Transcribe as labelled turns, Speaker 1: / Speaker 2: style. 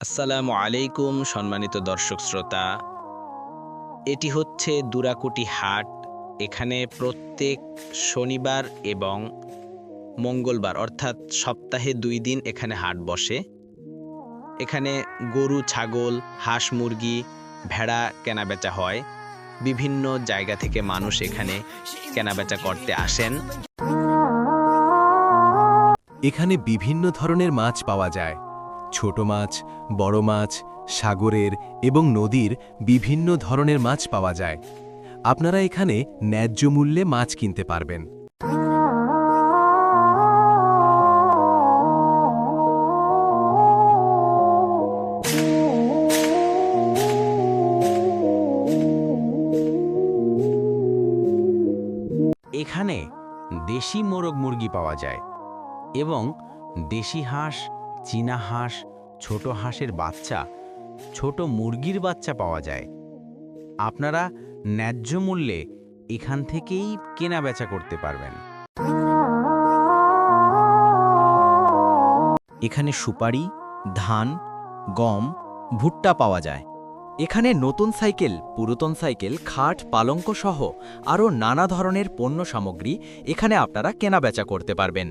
Speaker 1: আসসালামু আলাইকুম সম্মানিত দর্শক শ্রোতা। এটি হচ্ছে দুরাকুটি হাট। এখানে প্রত্যেক শনিবার এবং মঙ্গলবার অর্থাৎ সপ্তাহে ২ দিন এখানে হাট বসে। এখানে গরু, ছাগল, হাঁস, মুরগি, ভেড়া কেনাবেচা হয়। বিভিন্ন জায়গা থেকে মানুষ এখানে কেনাবেচা করতে আসেন।
Speaker 2: এখানে বিভিন্ন ধরনের মাছ পাওয়া যায়। ছোট মাছ, বড় মাছ, সাগরের এবং নদীর বিভিন্ন ধরনের মাছ পাওয়া যায়। আপনারা এখানে ন্যায্য মূল্যে মাছ কিনতে পারবেন।
Speaker 3: এখানে দেশি মোরগ মুরগি পাওয়া যায় এবং দেশি হাঁস, চীনা হাঁস, ছোট হাঁসের বাচ্চা, ছোট মুরগির বাচ্চা পাওয়া যায়। আপনারা ন্যায্য মূল্যে এখান থেকেই কেনাবেচা করতে পারবেন।
Speaker 4: এখানে সুপারি, ধান, গম, ভুট্টা পাওয়া যায়। এখানে নতুন সাইকেল, পুরাতন সাইকেল, খাট, পালঙ্ক সহ আরও নানা ধরনের পণ্য সামগ্রী এখানে আপনারা কেনাবেচা করতে পারবেন।